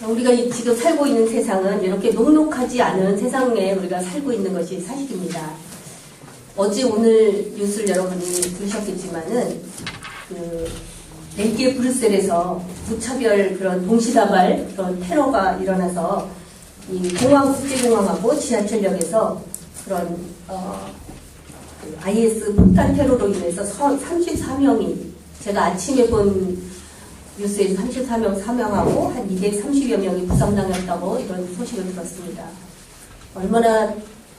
우리가 지금 살고 있는 세상은 이렇게 녹록하지 않은 세상에 우리가 살고 있는 것이 사실입니다. 어제 오늘 뉴스를 여러분이 들으셨겠지만은 벨기에 브뤼셀에서 무차별 그런 동시다발 그런 테러가 일어나서 이 국제공항하고 지하철역에서 그런 IS 폭탄 테러로 인해서 34명이 제가 아침에 본 뉴스에서 34명 사망하고 한 230여 명이 부상당했다고 이런 소식을 들었습니다. 얼마나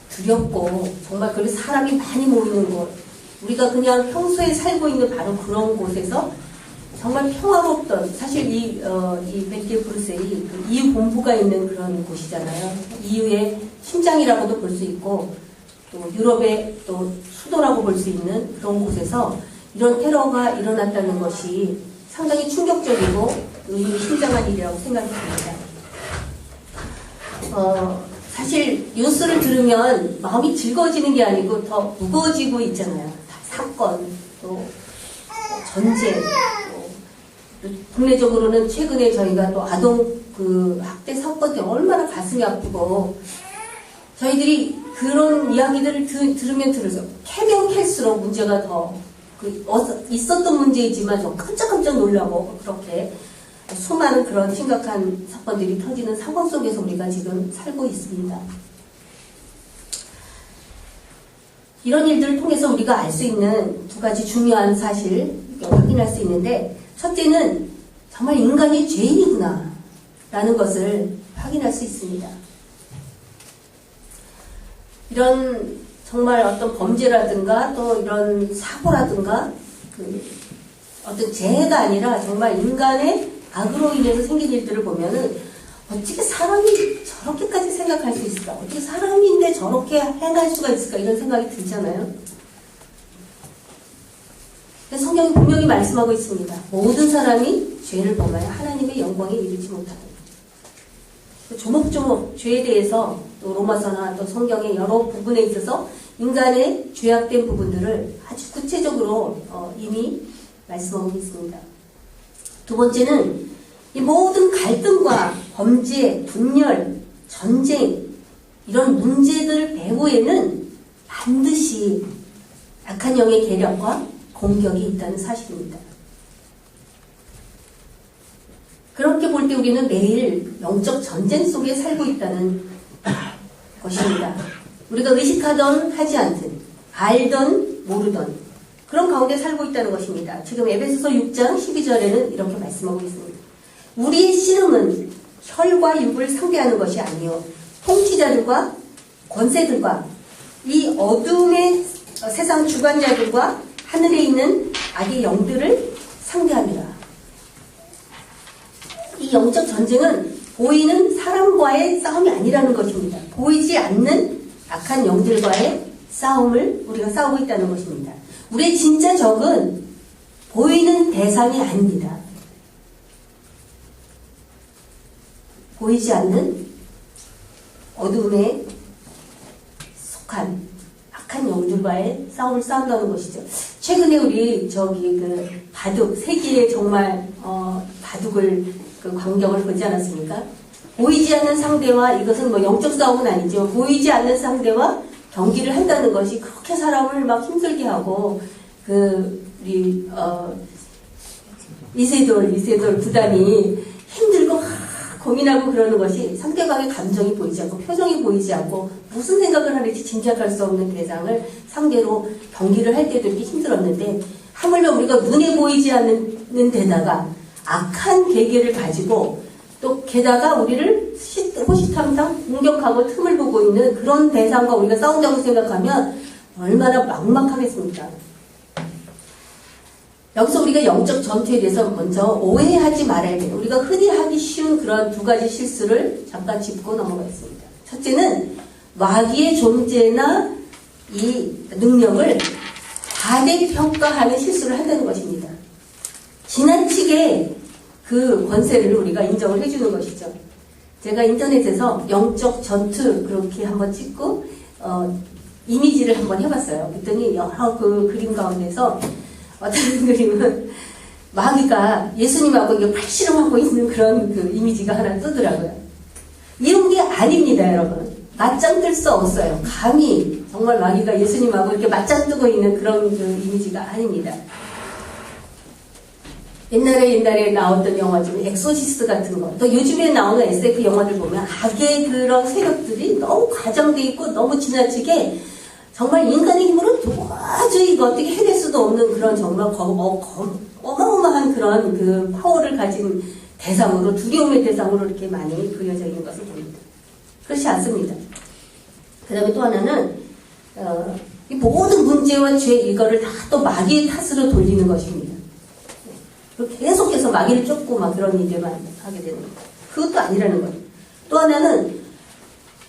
두렵고 정말 그 사람이 많이 모이는 곳, 우리가 그냥 평소에 살고 있는 바로 그런 곳에서 정말 평화롭던, 사실 이 벨기에 브뤼셀이 그 EU 본부가 있는 그런 곳이잖아요. EU의 심장이라고도 볼 수 있고 또 유럽의 또 수도라고 볼 수 있는 그런 곳에서 이런 테러가 일어났다는 것이 상당히 충격적이고 의미심장한 일이라고 생각이 듭니다. 사실 뉴스를 들으면 마음이 즐거워지는 게 아니고 더 무거워지고 있잖아요. 사건, 또 전쟁, 또 국내적으로는 최근에 저희가 또 아동 학대 사건이 얼마나 가슴이 아프고 저희들이 그런 이야기들을 들으면 들을수록 캐면 캘수록 문제가 더 있었던 문제이지만 좀 깜짝깜짝 놀라고 그렇게 수많은 그런 심각한 사건들이 터지는 상황 속에서 우리가 지금 살고 있습니다. 이런 일들을 통해서 우리가 알 수 있는 두 가지 중요한 사실 확인할 수 있는데, 첫째는 정말 인간이 죄인이구나 라는 것을 확인할 수 있습니다. 이런 정말 어떤 범죄라든가 또 이런 사고라든가 어떤 재해가 아니라 정말 인간의 악으로 인해서 생긴 일들을 보면은 어떻게 사람이 저렇게까지 생각할 수 있을까? 어떻게 사람인데 저렇게 행할 수가 있을까? 이런 생각이 들잖아요. 성경이 분명히 말씀하고 있습니다. 모든 사람이 죄를 범하여 하나님의 영광에 이르지 못하다. 조목조목 죄에 대해서 또 로마서나 또 성경의 여러 부분에 있어서 인간의 죄악된 부분들을 아주 구체적으로 이미 말씀하고 있습니다. 두 번째는 이 모든 갈등과 범죄, 분열, 전쟁 이런 문제들 배후에는 반드시 악한 영의 계략과 공격이 있다는 사실입니다. 그렇게 볼 때 우리는 매일 영적 전쟁 속에 살고 있다는 것입니다. 우리가 의식하던 하지 않든 알던 모르던 그런 가운데 살고 있다는 것입니다. 지금 에베소서 6장 12절에는 이렇게 말씀하고 있습니다. 우리의 씨름은 혈과 육을 상대하는 것이 아니요 통치자들과 권세들과 이 어둠의 세상 주관자들과 하늘에 있는 악의 영들을 상대합니다. 이 영적 전쟁은 보이는 사람과의 싸움이 아니라는 것입니다. 보이지 않는 악한 영들과의 싸움을 우리가 싸우고 있다는 것입니다. 우리의 진짜 적은 보이는 대상이 아닙니다. 보이지 않는 어둠에 속한 악한 영들과의 싸움을 싸운다는 것이죠. 최근에 우리 바둑 세기의 정말 바둑을 광경을 보지 않았습니까? 보이지 않는 상대와, 이것은 뭐 영적 싸움은 아니지만 보이지 않는 상대와 경기를 한다는 것이 그렇게 사람을 막 힘들게 하고 우리 이세돌 구단이 힘들고 고민하고 그러는 것이 상대방의 감정이 보이지 않고 표정이 보이지 않고 무슨 생각을 하는지 짐작할 수 없는 대상을 상대로 경기를 할 때도 이렇게 힘들었는데, 하물며 우리가 눈에 보이지 않는 데다가 악한 계계를 가지고 또 게다가 우리를 호시탐탐 공격하고 틈을 보고 있는 그런 대상과 우리가 싸운다고 생각하면 얼마나 막막하겠습니까? 여기서 우리가 영적 전투에 대해서 먼저 오해하지 말아야 돼요. 우리가 흔히 하기 쉬운 그런 두 가지 실수를 잠깐 짚고 넘어가겠습니다. 첫째는 마귀의 존재나 이 능력을 과대평가하는 실수를 한다는 것입니다. 지나치게 그 권세를 우리가 인정을 해주는 것이죠. 제가 인터넷에서 영적 전투 그렇게 한번 찍고 이미지를 한번 해봤어요. 그랬더니 여러 그 그림 가운데서 어떤 그림은 마귀가 예수님하고 이게 팔씨름하고 있는 그런 그 이미지가 하나 뜨더라고요. 이런 게 아닙니다, 여러분. 맞짱 뜰 수 없어요. 감히 정말 마귀가 예수님하고 이렇게 맞짱 뜨고 있는 그런 그 이미지가 아닙니다. 옛날에 나왔던 영화 중에 엑소시스트 같은 거, 또 요즘에 나오는 SF 영화들 보면 악의 그런 세력들이 너무 과장돼 있고 너무 지나치게 정말 인간의 힘으로 도저히 이거 어떻게 해낼 수도 없는 그런 정말 어마어마한 그런 그 파워를 가진 대상으로, 두려움의 대상으로 이렇게 많이 그려져 있는 것을 봅니다. 그렇지 않습니다. 그 다음에 또 하나는 이 모든 문제와 죄 이거를 다 또 마귀의 탓으로 돌리는 것입니다. 계속해서 마귀를 쫓고 막 그런 일들만 하게 되는 거예요. 그것도 아니라는 거예요. 또 하나는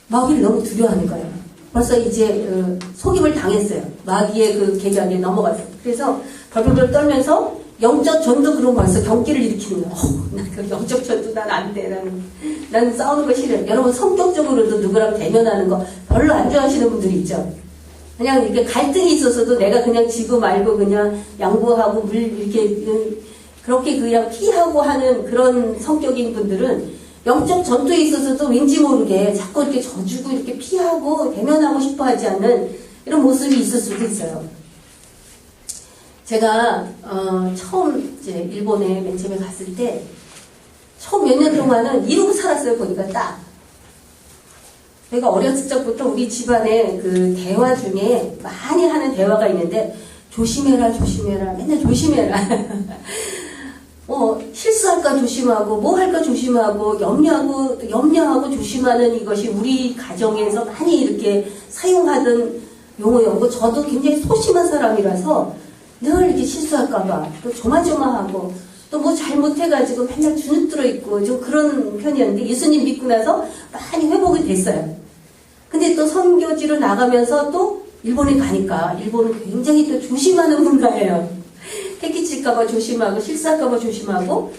마귀를 너무 두려워하는 거예요. 벌써 이제 속임을 당했어요. 마귀의 그 계략에 넘어갔어요. 그래서 벌벌벌 떨면서 영적 전도 그런 벌써 경기를 일으키는 거예요. 난 그 영적 전도 난 안 돼. 나는 싸우는 거 싫어요. 여러분 성격적으로도 누구랑 대면하는 거 별로 안 좋아하시는 분들이 있죠. 그냥 이렇게 갈등이 있어서도 내가 그냥 지고 말고 그냥 양보하고 물 이렇게 그렇게 그냥 피하고 하는 그런 성격인 분들은 영적 전투에 있어서도 왠지 모르게 자꾸 이렇게 져주고 이렇게 피하고 대면하고 싶어 하지 않는 이런 모습이 있을 수도 있어요. 제가 처음 이제 일본에 맨 처음에 갔을 때 처음 몇 년 동안은 이러고 살았어요. 보니까 딱. 내가 어렸을 적부터 우리 집안에 그 대화 중에 많이 하는 대화가 있는데 조심해라 조심해라 맨날 조심해라. 실수할까 조심하고 뭐 할까 조심하고 염려하고 조심하는 이것이 우리 가정에서 많이 이렇게 사용하던 용어였고 저도 굉장히 소심한 사람이라서 늘 이렇게 실수할까봐 또 조마조마하고 또 뭐 잘못해가지고 맨날 주눅들어 있고 좀 그런 편이었는데 예수님 믿고 나서 많이 회복이 됐어요. 근데 또 선교지로 나가면서 또 일본에 가니까 일본은 굉장히 또 조심하는 문화예요. 패기칠까봐 조심하고 실수할까봐 조심하고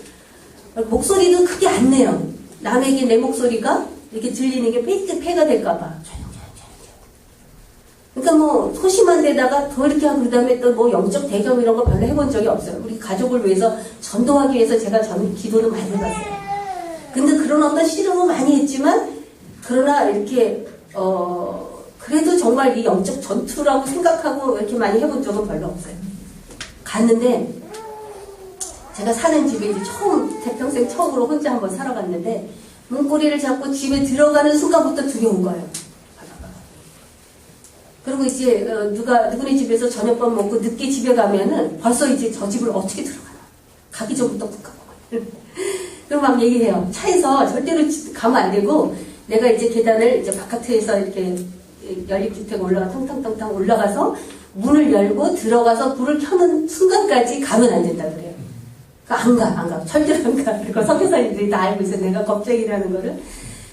목소리도 크게 안 내요. 남에게 내 목소리가 이렇게 들리는 게 폐가 될까봐. 그러니까 뭐 소심한 데다가 더 이렇게 하고 그다음에 또 뭐 영적 대경 이런 거 별로 해본 적이 없어요. 우리 가족을 위해서 전도하기 위해서 제가 기도를 많이 해봤어요. 근데 그런 어떤 실험은 많이 했지만 그러나 이렇게 그래도 정말 이 영적 전투라고 생각하고 이렇게 많이 해본 적은 별로 없어요. 갔는데 제가 사는 집에 이제 평생 처음으로 혼자 한번 살아갔는데 문고리를 잡고 집에 들어가는 순간부터 두려운 거예요. 그리고 이제 누구네 집에서 저녁밥 먹고 늦게 집에 가면은 벌써 이제 저 집을 어떻게 들어가나 가기 전부터 국가고 그럼 막 얘기해요. 차에서 절대로 가면 안 되고 내가 이제 계단을 이제 바깥에서 이렇게 연립주택 올라가 탕탕탕탕 올라가서 문을 열고 들어가서 불을 켜는 순간까지 가면 안 된다 그래요. 그러니까 안 가. 절대로 안 가. 그거 선교사님들이 다 알고 있어요. 내가 겁쟁이라는 거를.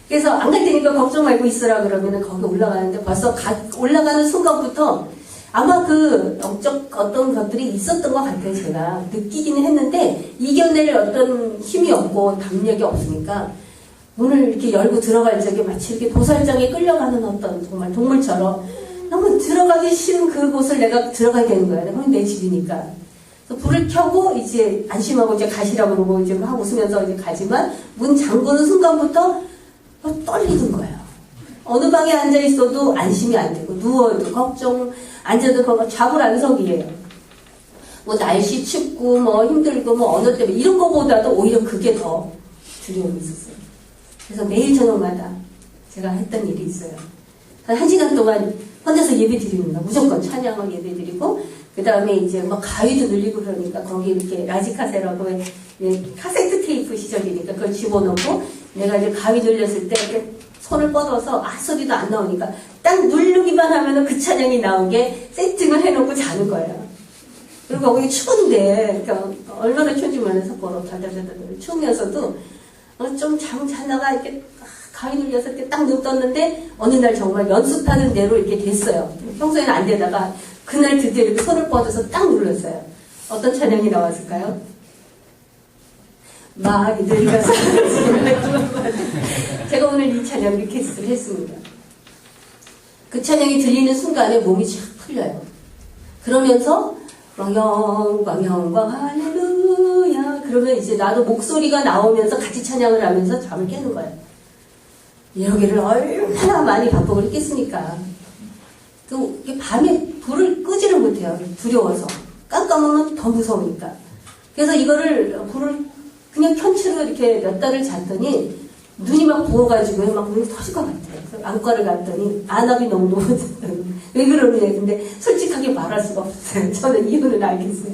그래서 안 갈 테니까 걱정 말고 있으라 그러면은 거기 올라가는데 벌써 올라가는 순간부터 아마 그 영적 어떤 것들이 있었던 것 같아요. 제가 느끼기는 했는데 이겨낼 어떤 힘이 없고 담력이 없으니까 문을 이렇게 열고 들어갈 적에 마치 이렇게 도살장에 끌려가는 어떤 정말 동물처럼 너무 들어가기 싫은 그곳을 내가 들어가야 되는 거야. 그건 내 집이니까. 그래서 불을 켜고 이제 안심하고 이제 가시라고 그러고 이제 막 웃으면서 이제 가지만 문 잠그는 순간부터 떨리는 거예요. 어느 방에 앉아 있어도 안심이 안 되고 누워도 걱정, 앉아도 걱정, 좌불안석이에요. 뭐 날씨 춥고 뭐 힘들고 뭐 언어 때문에 이런 거보다도 오히려 그게 더 두려움이 있었어요. 그래서 매일 저녁마다 제가 했던 일이 있어요. 한 시간 동안 혼자서 예배 드리는 거 무조건 찬양을 예배 드리고 그 다음에 이제 뭐 가위도 늘리고 그러니까 거기 이렇게 라지카세라고 카세트 테이프 시절이니까 그걸 집어넣고 내가 이제 가위 눌렸을 때 이렇게 손을 뻗어서 소리도 안 나오니까 딱 누르기만 하면은 그 찬양이 나오게 세팅을 해놓고 자는 거예요. 그리고 거기 추운데 그러니까 얼마나 추운지 몰라서 삿포로 달달달달 추우면서도 좀 자다가 이렇게 가위 눌렸을 때 딱 눈 떴는데 어느 날 정말 연습하는 대로 이렇게 됐어요. 평소에는 안 되다가 그날 드디어 이렇게 손을 뻗어서 딱 눌렀어요. 어떤 찬양이 나왔을까요? 마귀들이가 제가 오늘 이 찬양 리퀘스트를 했습니다. 그 찬양이 들리는 순간에 몸이 쫙 풀려요. 그러면서 영광 할렐루야 그러면 이제 나도 목소리가 나오면서 같이 찬양을 하면서 잠을 깨는 거예요. 여기를 얼마나 많이 반복을 했겠습니까? 밤에 불을 끄지를 못해요. 두려워서. 깜깜하면 더 무서우니까. 그래서 이거를 불을 그냥 켠채로 이렇게 몇 달을 잤더니 눈이 막 부어가지고 막 눈이 터질 것 같아요. 그래서 안과를 갔더니 안압이 너무 높아졌다고. 왜 그러느냐. 근데 솔직하게 말할 수가 없어요. 저는 이유는 알겠어요.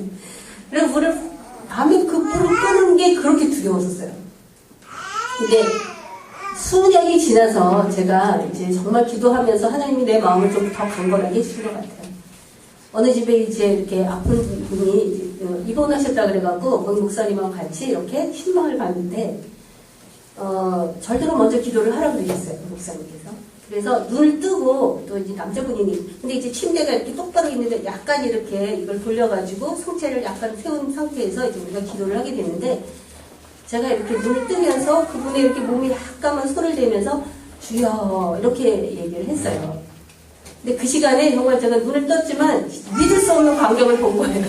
그래서 밤에 그 불을 끄는 게 그렇게 두려웠었어요. 근데 수년이 지나서 제가 이제 정말 기도하면서 하나님이 내 마음을 좀 더 강건하게 해주신 것 같아요. 어느 집에 이제 이렇게 아픈 분이 입원하셨다 그래갖고 거기 목사님하고 같이 이렇게 신방을 갔는데 절대로 먼저 기도를 하라고 그러셨어요. 목사님께서. 그래서 눈을 뜨고 또 이제 남자분이니 근데 이제 침대가 이렇게 똑바로 있는데 약간 이렇게 이걸 돌려가지고 상체를 약간 세운 상태에서 이제 우리가 기도를 하게 됐는데 제가 이렇게 눈을 뜨면서 그분의 이렇게 몸이 약간만 손을 대면서 주여 이렇게 얘기를 했어요. 근데 그 시간에 정말 제가 눈을 떴지만 믿을 수 없는 광경을 본 거예요.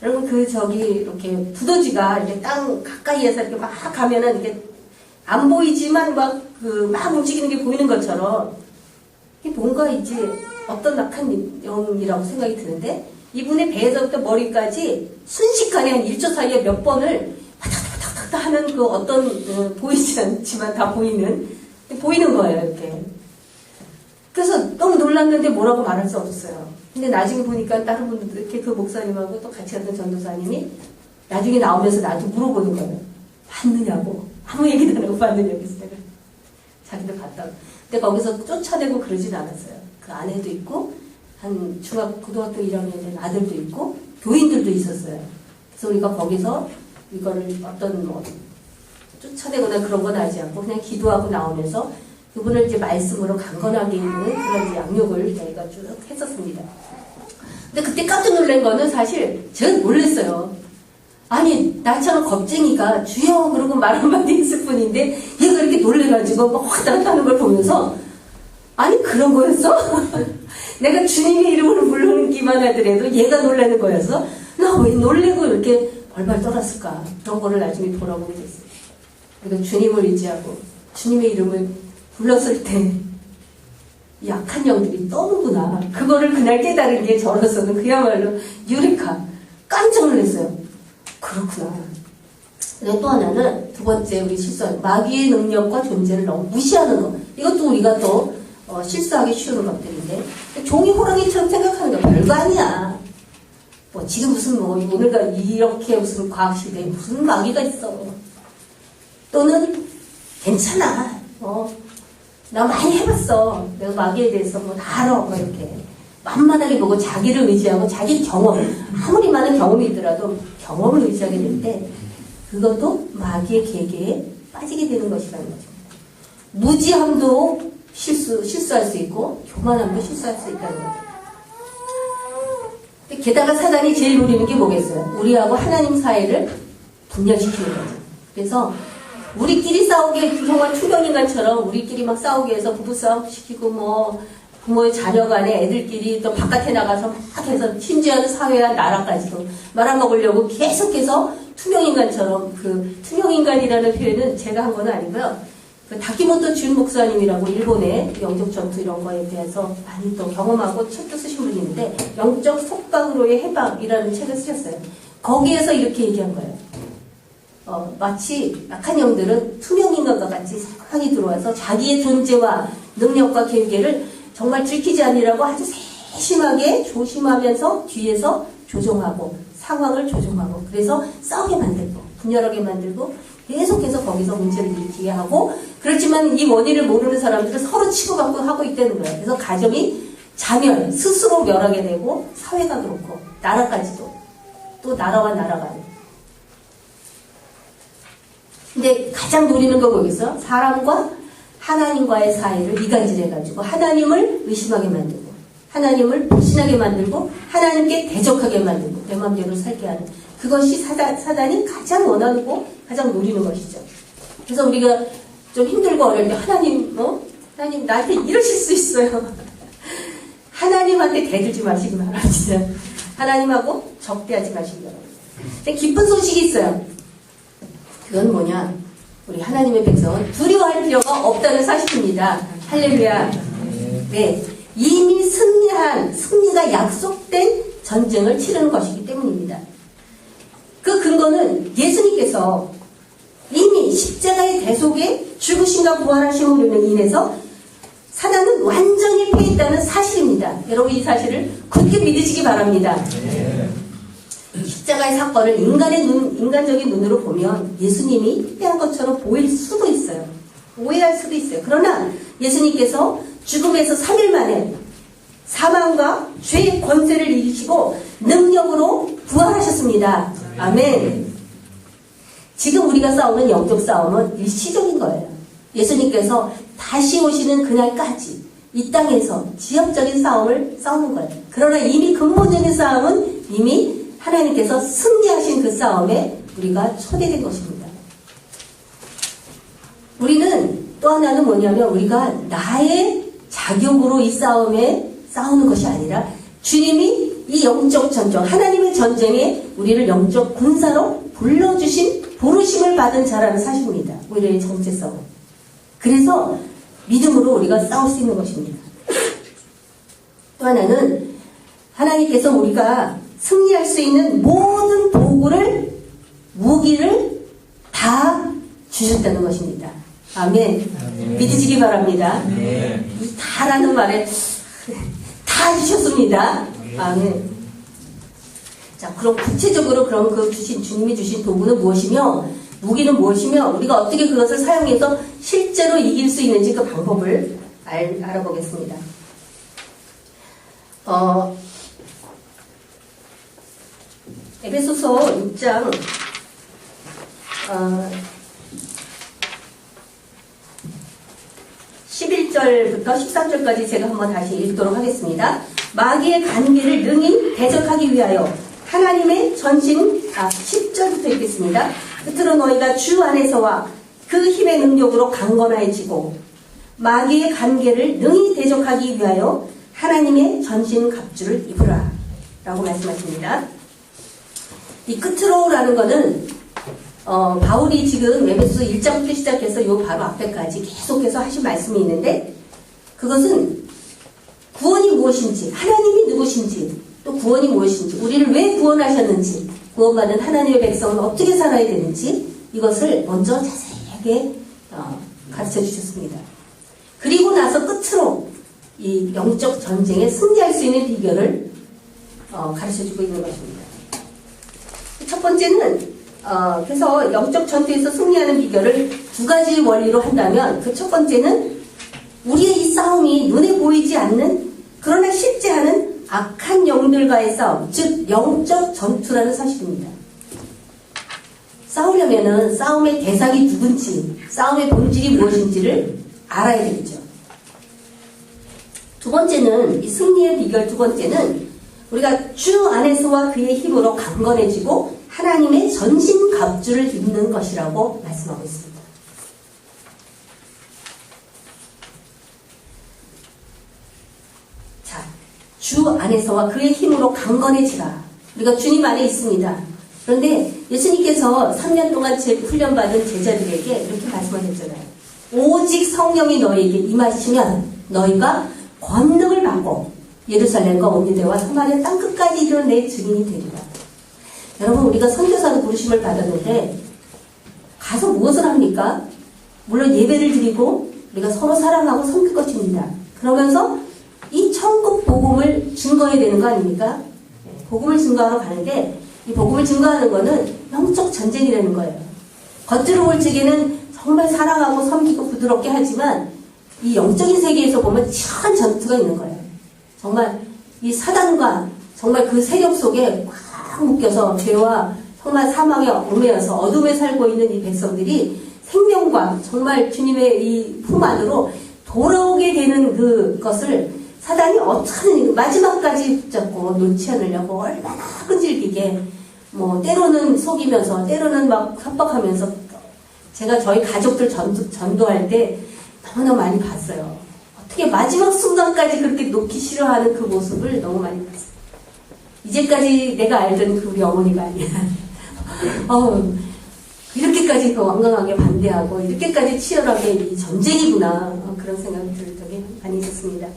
여러분 이렇게 두더지가 이렇게 땅 가까이에서 이렇게 막 가면은 이게 안 보이지만 막 움직이는 게 보이는 것처럼 이게 뭔가 이제 어떤 낙한 영이라고 생각이 드는데 이분의 배에서부터 머리까지 순식간에 한 1초 사이에 몇 번을 탁탁탁탁 하는 그 어떤 보이지 않지만 다 보이는 거예요. 이렇게. 그래서 너무 놀랐는데 뭐라고 말할 수 없었어요. 근데 나중에 보니까 다른 분들 이렇게 그 목사님하고 또 같이 갔던 전도사님이 나중에 나오면서 나한테 물어보는 거예요. 봤느냐고. 아무 얘기도 안 하고 봤느냐고 해서 내가 자기들 봤다고. 근데 거기서 쫓아내고 그러진 않았어요. 그 아내도 있고 한 고등학교 1학년 된 아들도 있고 교인들도 있었어요. 그래서 우리가 거기서 이거를 어떤 쫓아내거나 그런 건 하지 않고 그냥 기도하고 나오면서 그분을 이제 말씀으로 강건하게 있는 그런 이제 양육을 저희가 쭉 했었습니다. 근데 그때 깜짝 놀란 거는 사실 제가 놀랐어요. 아니 나처럼 겁쟁이가 주여 그러고 말 한마디 했을 뿐인데 얘가 이렇게 놀래가지고 막 왔다 갔다 하는 걸 보면서 아니 그런 거였어? 내가 주님의 이름으로 부르기만 하더라도 얘가 놀라는 거였어? 나 왜 놀래고 이렇게 벌벌 떨었을까? 그런 거를 나중에 돌아보게 됐어요. 그러니까 주님을 의지하고 주님의 이름을 불렀을 때 약한 영들이 떠오르구나. 그거를 그날 깨달은 게 저로서는 그야말로 유레카. 깜짝 놀랐어요. 그렇구나. 그리고 또 하나는 두 번째 우리 실수하는 마귀의 능력과 존재를 너무 무시하는 것. 이것도 우리가 또 실수하기 쉬운 것들인데 종이 호랑이처럼 생각하는 거 별거 아니야. 지금 무슨 오늘가 이렇게 무슨 과학시대에 무슨 마귀가 있어. 또는 괜찮아. 나 많이 해봤어. 내가 마귀에 대해서 다 알아. 이렇게. 만만하게 보고 자기를 의지하고 자기 경험, 아무리 많은 경험이 있더라도 경험을 의지하게 될 때 그것도 마귀의 계계에 빠지게 되는 것이라는 거죠. 무지함도 실수할 수 있고 교만함도 실수할 수 있다는 거죠. 게다가 사단이 제일 노리는 게 뭐겠어요? 우리하고 하나님 사이를 분열시키는 거죠. 그래서 우리끼리 싸우게 정말 투명인간처럼 우리끼리 막 싸우게 해서 부부싸움 시키고 부모의 자녀 간에 애들끼리 또 바깥에 나가서 막 해서 심지어는 사회와 나라까지도 말아먹으려고 계속해서 투명인간처럼 투명인간이라는 표현은 제가 한 건 아니고요. 다키모토 준 목사님이라고 일본의 영적 전투 이런 거에 대해서 많이 또 경험하고 책도 쓰신 분이 있는데 영적 속박으로의 해방이라는 책을 쓰셨어요. 거기에서 이렇게 얘기한 거예요. 마치 약한 영들은 투명인간과 같이 상황이 들어와서 자기의 존재와 능력과 계획을 정말 들키지 않으라고 아주 세심하게 조심하면서 뒤에서 조종하고 상황을 조종하고 그래서 싸우게 만들고 분열하게 만들고 계속해서 거기서 문제를 일으키게 하고 그렇지만 이 원인을 모르는 사람들은 서로 치고받고 하고 있다는 거예요. 그래서 가정이 자멸, 스스로 멸하게 되고 사회가 그렇고 나라까지도 또 나라와 나라가 근데 가장 노리는 거 뭐겠어요? 사람과 하나님과의 사이를 이간질해가지고 하나님을 의심하게 만들고 하나님을 불신하게 만들고 하나님께 대적하게 만들고 내 맘대로 살게 하는 그것이 사단이 가장 원하고 가장 노리는 것이죠. 그래서 우리가 좀 힘들고 어려울 때 하나님 나한테 이러실 수 있어요. 하나님한테 대들지 마시기 바랍니다. 하나님하고 적대하지 마시기 바랍니다. 근데 기쁜 소식이 있어요. 그건 뭐냐? 우리 하나님의 백성은 두려워할 필요가 없다는 사실입니다. 할렐루야. 네. 이미 승리가 약속된 전쟁을 치르는 것이기 때문입니다. 그 근거는 예수님께서 이미 십자가의 대속에 죽으심과 부활하심으로 인해서 사단은 완전히 패했다는 사실입니다. 여러분 이 사실을 굳게 믿으시기 바랍니다. 십자가의 사건을 인간적인 눈으로 보면 예수님이 패한 것처럼 보일 수도 있어요. 오해할 수도 있어요. 그러나 예수님께서 죽음에서 3일 만에 사망과 죄의 권세를 이기시고 능력으로 부활하셨습니다. 아멘. 지금 우리가 싸우는 영적 싸움은 일시적인 거예요. 예수님께서 다시 오시는 그날까지 이 땅에서 지역적인 싸움을 싸우는 거예요. 그러나 이미 근본적인 싸움은 이미 하나님께서 승리하신 그 싸움에 우리가 초대된 것입니다. 우리는 또 하나는 뭐냐면 우리가 나의 자격으로 이 싸움에 싸우는 것이 아니라 주님이 이 영적 전쟁, 하나님의 전쟁에 우리를 영적 군사로 불러주신 부르심을 받은 자라는 사실입니다. 우리의 정체 싸움. 그래서 믿음으로 우리가 싸울 수 있는 것입니다. 또 하나는 하나님께서 우리가 승리할 수 있는 모든 도구를, 무기를 다 주셨다는 것입니다. 아멘. 아멘. 믿으시기 바랍니다. 아멘. 이 다라는 말에 다 주셨습니다. 아멘. 자, 그럼 구체적으로 그럼 그 주님이 주신 도구는 무엇이며, 무기는 무엇이며, 우리가 어떻게 그것을 사용해서 실제로 이길 수 있는지 그 방법을 알아보겠습니다. 에베소서 6장 11절부터 13절까지 제가 한번 다시 읽도록 하겠습니다. 마귀의 관계를 능히 대적하기 위하여 하나님의 전신 10절부터 읽겠습니다. 끝으로 너희가 주 안에서와 그 힘의 능력으로 강건해지고 마귀의 관계를 능히 대적하기 위하여 하나님의 전신 갑주를 입으라 라고 말씀하십니다. 이 끝으로라는 거는 바울이 지금 에베소서 1장부터 시작해서 요 바로 앞에까지 계속해서 하신 말씀이 있는데, 그것은 구원이 무엇인지, 하나님이 누구신지, 또 구원이 무엇인지, 우리를 왜 구원하셨는지, 구원받은 하나님의 백성은 어떻게 살아야 되는지, 이것을 먼저 자세하게 가르쳐 주셨습니다. 그리고 나서 끝으로 이 영적 전쟁에 승리할 수 있는 비결을 가르쳐 주고 있는 것입니다. 첫 번째는 그래서 영적 전투에서 승리하는 비결을 두 가지 원리로 한다면, 그 첫 번째는 우리의 이 싸움이 눈에 보이지 않는, 그러나 실제 하는 악한 영들과의 싸움, 즉 영적 전투라는 사실입니다. 싸우려면은 싸움의 대상이 누군지, 싸움의 본질이 무엇인지를 알아야 되겠죠. 두 번째는, 이 승리의 비결 두 번째는 우리가 주 안에서와 그의 힘으로 강건해지고 하나님의 전신 갑주를 입는 것이라고 말씀하고 있습니다. 자, 주 안에서와 그의 힘으로 강건해지라. 우리가 주님 안에 있습니다. 그런데 예수님께서 3년 동안 훈련받은 제자들에게 이렇게 말씀하셨잖아요. 오직 성령이 너희에게 임하시면 너희가 권능을 받고 예루살렘과 온 유대와 사마리아 땅끝까지 이르는 내 증인이 되리라. 여러분, 우리가 선교사로 부르심을 받았는데 가서 무엇을 합니까? 물론 예배를 드리고 우리가 서로 사랑하고 섬길 것입니다. 그러면서 이 천국 복음을 증거해야 되는 거 아닙니까? 복음을 증거하러 가는데, 이 복음을 증거하는 거는 영적 전쟁이라는 거예요. 겉으로 볼 적에는 정말 사랑하고 섬기고 부드럽게 하지만 이 영적인 세계에서 보면 치열한 전투가 있는 거예요. 정말 이 사단과 정말 그 세력 속에 꽉 묶여서 죄와 정말 사망에 얽매여서 어둠에 살고 있는 이 백성들이 생명과 정말 주님의 이 품 안으로 돌아오게 되는 그것을 사단이 어떻게 마지막까지 붙잡고 놓지 않으려고 얼마나 끈질기게, 때로는 속이면서 때로는 막 협박하면서, 제가 저희 가족들 전도할 때 너무나 많이 봤어요. 어떻게 마지막 순간까지 그렇게 놓기 싫어하는 그 모습을 너무 많이 봤어요. 이제까지 내가 알던 그 우리 어머니가 아니야. 이렇게까지 완강하게 반대하고 이렇게까지 치열하게 이 전쟁이구나 그런 생각이 들 적이 많이 있었습니다.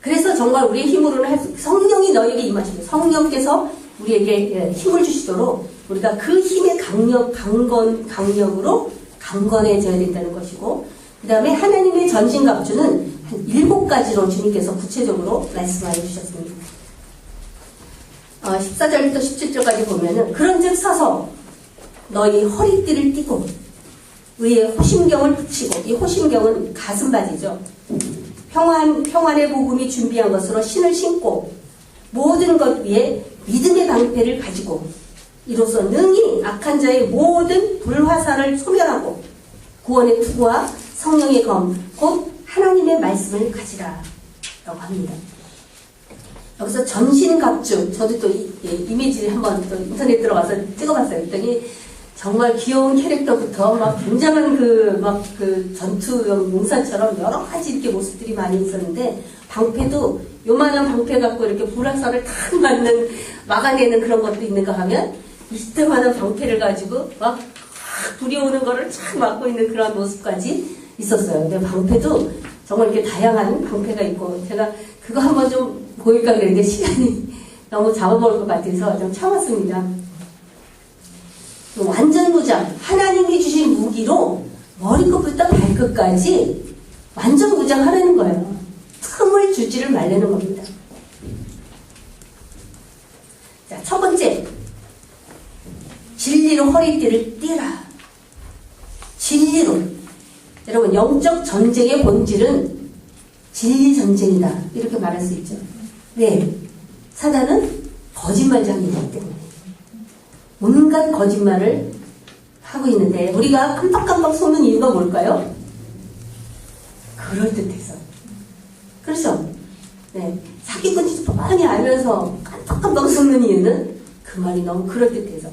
그래서 정말 우리의 힘으로는 할 수, 성령이 너에게 임하시고 성령께서 우리에게 힘을 주시도록 우리가 그 힘의 강력으로 강건해져야 된다는 것이고, 그 다음에 하나님의 전신갑주는 한 7가지로 주님께서 구체적으로 말씀하여 주셨습니다. 14절부터 17절까지 보면은, 그런즉 서서 너희 허리띠를 띠고 의에 호심경을 붙이고, 이 호심경은 가슴바지죠. 평안의 복음이 준비한 것으로 신을 신고 모든 것 위에 믿음의 방패를 가지고 이로써 능히 악한 자의 모든 불화살을 소멸하고 구원의 투구와 성령의 검 곧 하나님의 말씀을 가지라 라고 합니다. 여기서 전신갑주, 저도 또 이미지를 한번 또 인터넷 들어가서 찍어봤어요. 그랬더니 정말 귀여운 캐릭터부터 막 굉장한 그 전투용 용사처럼 여러 가지 이렇게 모습들이 많이 있었는데, 방패도 요만한 방패 갖고 이렇게 불화살을 탁 막아내는 그런 것도 있는가 하면, 이때만한 방패를 가지고 막 불이 오는 거를 쫙 막고 있는 그런 모습까지 있었어요. 근데 방패도 정말 이렇게 다양한 방패가 있고, 제가 그거 한번 좀 보일까 그랬는데 시간이 너무 잡아먹을 것 같아서 좀 참았습니다. 완전 무장, 하나님이 주신 무기로 머리끝부터 발끝까지 완전 무장하라는 거예요. 틈을 주지를 말라는 겁니다. 자, 첫 번째, 진리로 허리띠를 띠라. 진리로. 여러분, 영적 전쟁의 본질은 진리 전쟁이다, 이렇게 말할 수 있죠. 네, 사단은 거짓말장이기 때문에 온갖 거짓말을 하고 있는데, 우리가 깜빡깜빡 속는 이유가 뭘까요? 그럴듯해서. 그렇죠? 네. 사기꾼인지 뻔히 알면서 깜빡깜빡 속는 이유는 그 말이 너무 그럴듯해서.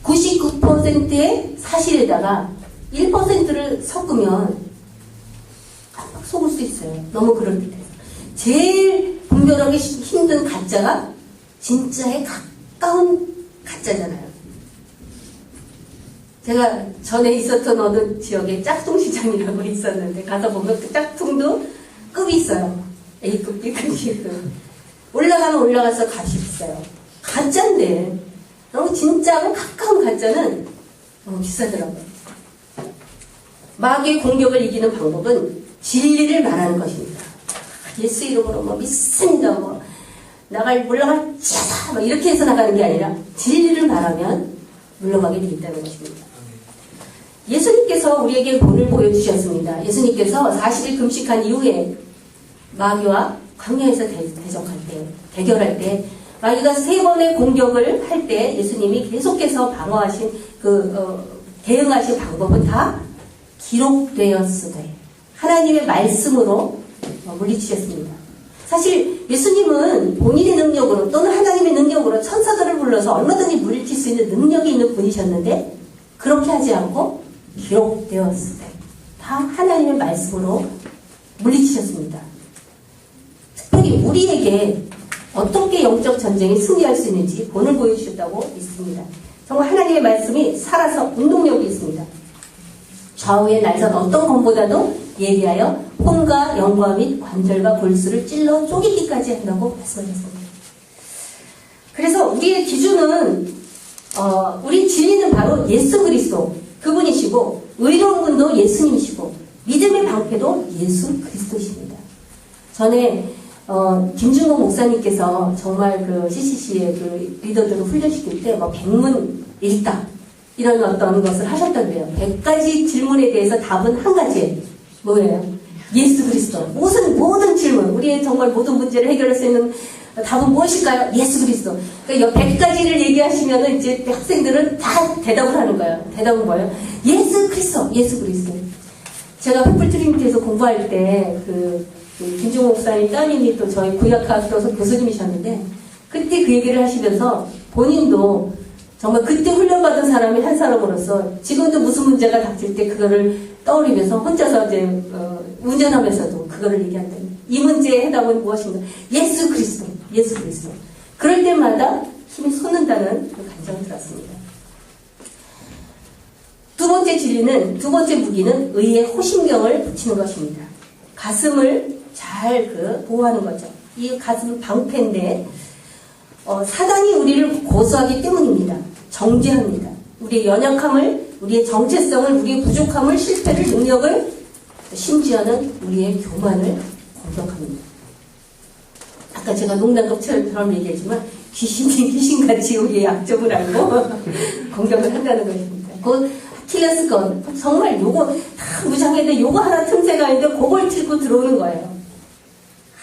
99%의 사실에다가 1%를 섞으면 깜빡 속을 수 있어요. 너무 그럴듯해서. 제일 분별하기 힘든 가짜가 진짜에 가까운 가짜잖아요. 제가 전에 있었던 어느 지역에 짝퉁시장이라고 있었는데, 가서 보면 그 짝퉁도 급이 있어요. A급, B급, C급. 올라가면 올라가서 값이 비싸요. 가짜인데, 너무 진짜하고 가까운 가짜는 너무 비싸더라고요. 마귀의 공격을 이기는 방법은 진리를 말하는 것입니다. 예수 이름으로 믿습니다. 물러갈 자다, 이렇게 해서 나가는 게 아니라 진리를 말하면 물러가게 되어 있다는 것입니다. 예수님께서 우리에게 본을 보여주셨습니다. 예수님께서 40일 금식한 이후에 마귀와 광야에서 대결할 때, 마귀가 3번의 공격을 할 때 예수님이 계속해서 방어하신 대응하신 방법은 다 기록되었으되 하나님의 말씀으로 물리치셨습니다. 사실 예수님은 본인의 능력으로 또는 하나님의 능력으로 천사들을 불러서 얼마든지 물리칠 수 있는 능력이 있는 분이셨는데, 그렇게 하지 않고 기록되었을 때 다 하나님의 말씀으로 물리치셨습니다. 특별히 우리에게 어떻게 영적 전쟁에 승리할 수 있는지 본을 보여주셨다고 믿습니다. 정말 하나님의 말씀이 살아서 운동력이 있습니다. 좌우의 날선 어떤 검보다도 예리하여 혼과 영과 및 관절과 골수를 찔러 쪼개기까지 한다고 말씀하셨습니다. 그래서 우리의 기준은 우리 진리는 바로 예수 그리스도 그분이시고, 의로운 분도 예수님이시고, 믿음의 방패도 예수 그리스도십니다. 전에 김준공 목사님께서 정말 그 CCC의 그 리더들을 훈련시킬 때 백문일답 이런 어떤 것을 하셨던데요. 100가지 질문에 대해서 답은 한 가지. 뭐예요? 예수 그리스도. 모든 질문, 우리의 정말 모든 문제를 해결할 수 있는 답은 무엇일까요? 예수 그리스도. 그러니까 100가지를 얘기하시면은 이제 학생들은 다 대답을 하는 거예요. 대답은 뭐예요? 예수 그리스도, 예수 그리스도. 제가 횃불 트리니티에서 공부할 때 김종호 목사님 따님이 또 저희 구약학 교수님이셨는데, 그때 그 얘기를 하시면서 본인도 정말 그때 훈련받은 사람이 한 사람으로서 지금도 무슨 문제가 닥칠 때 그거를 떠올리면서 혼자서 이제 운전하면서도 그거를 얘기한다. 이 문제의 해답은 무엇인가? 예수 그리스도, 예수 그리스도. 그럴 때마다 힘이 솟는다는 그 감정이 들었습니다. 두 번째 진리는, 두 번째 무기는 의의 호신경을 붙이는 것입니다. 가슴을 잘 보호하는 거죠. 이 가슴은 방패인데, 사단이 우리를 고소하기 때문입니다. 정죄합니다. 우리의 연약함을, 우리의 정체성을, 우리의 부족함을, 실패를, 능력을, 심지어는 우리의 교만을 공격합니다. 아까 제가 농담처럼 얘기했지만 귀신이 귀신같이 우리의 약점을 알고 공격을 한다는 것입니다. 그 아킬레스건, 정말 요거 다 무장했는데 요거 하나 틈새가 있는데 그걸 들고 들어오는 거예요.